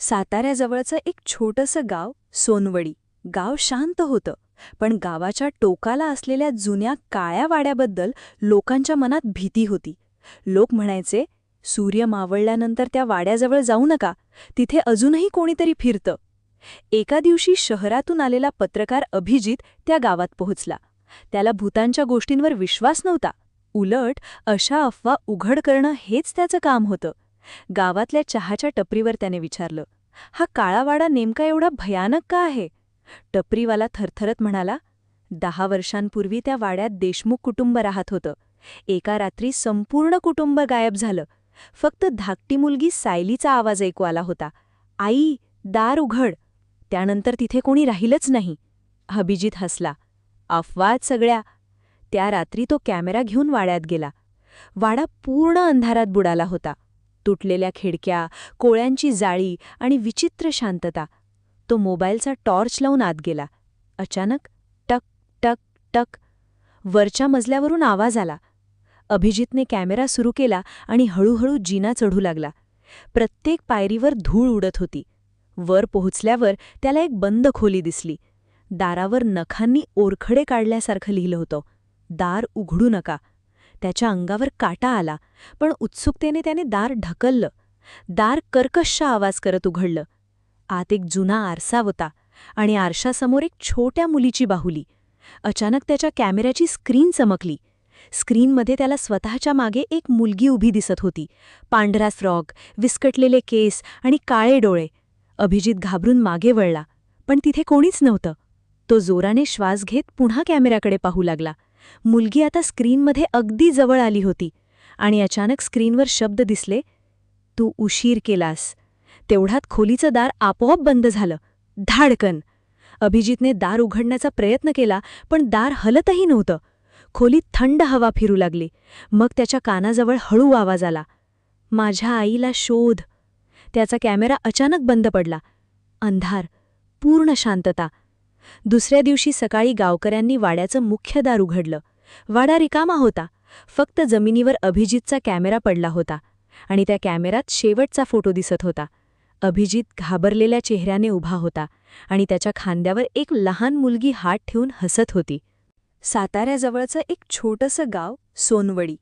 साताऱ्याजवळचं एक छोटंसं गाव सोनवडी. गाव शांत होतं, पण गावाच्या टोकाला असलेल्या जुन्या काळ्या वाड्याबद्दल लोकांच्या मनात भीती होती. लोक म्हणायचे, सूर्य मावळल्यानंतर त्या वाड्याजवळ जाऊ नका, तिथे अजूनही कोणीतरी फिरतं. एका दिवशी शहरातून आलेला पत्रकार अभिजित त्या गावात पोहोचला. त्याला भूतांच्या गोष्टींवर विश्वास नव्हता. उलट अशा अफवा उघड करणं हेच त्याचं काम होतं. गावातल्या चहाच्या टपरीवर त्याने विचारलं, हा काळा वाडा नेमका एवढा भयानक का आहे? टपरीवाला थरथरत म्हणाला, 10 वर्षांपूर्वी त्या वाड्यात देशमुख कुटुंब राहत होतं. एका रात्री संपूर्ण कुटुंब गायब झालं. फक्त धाकटी मुलगी सायलीचा आवाज ऐकू आला होता, आई, दार उघड. त्यानंतर तिथे कोणी राहिलंच नाही. अभिजित हसला, अफवाच सगळ्या. त्या रात्री तो कॅमेरा घेऊन वाड्यात गेला. वाडा पूर्ण अंधारात बुडाला होता. तुटलेल्या खिडक्या, कोळ्यांची जाळी आणि विचित्र शांतता. तो मोबाईलचा टॉर्च लावून आत गेला. अचानक टक टक टक वरच्या मजल्यावरून आवाज आला. अभिजितने कॅमेरा सुरू केला आणि हळूहळू जिना चढू लागला. प्रत्येक पायरीवर धूळ उडत होती. वर पोहोचल्यावर त्याला एक बंद खोली दिसली. दारावर नखांनी ओरखडे काढल्यासारखं लिहिलं होतं, दार उघडू नका. त्याच्या अंगावर काटा आला, पण उत्सुकतेने त्याने दार ढकललं. दार कर्कश आवाज करत उघडलं. आत एक जुना आरसा होता आणि आरशासमोर एक छोट्या मुलीची बाहुली. अचानक त्याच्या कॅमेऱ्याची स्क्रीन चमकली. स्क्रीनमध्ये त्याला स्वतःच्या मागे एक मुलगी उभी दिसत होती. पांढरा फ्रॉक, विस्कटलेले केस आणि काळे डोळे. अभिजित घाबरून मागे वळला, पण तिथे कोणीच नव्हतं. तो जोराने श्वास घेत पुन्हा कॅमेऱ्याकडे पाहू लागला. मुलगी आता स्क्रीनमध्ये अगदी जवळ आली होती आणि अचानक स्क्रीनवर शब्द दिसले, तू उशीर केलास. तेवढ्यात खोलीचं दार आपोआप बंद झालं. धाडकन. अभिजितने दार उघडण्याचा प्रयत्न केला, पण दार हलतही नव्हतं. खोलीत थंड हवा फिरू लागली. मग त्याच्या कानाजवळ हळू आवाज आला, माझ्या आईला शोध. त्याचा कॅमेरा अचानक बंद पडला. अंधार, पूर्ण शांतता. दुसऱ्या दिवशी सकाळी गावकऱ्यांनी वाड्याचं मुख्य दार उघडलं. वाडा रिकामा होता. फक्त जमिनीवर अभिजितचा कॅमेरा पडला होता आणि त्या कॅमेऱ्यात शेवटचा फोटो दिसत होता. अभिजित घाबरलेल्या चेहऱ्याने उभा होता आणि त्याच्या खांद्यावर एक लहान मुलगी हात ठेवून हसत होती. साताऱ्याजवळचं एक छोटंसं गाव सोनवडी.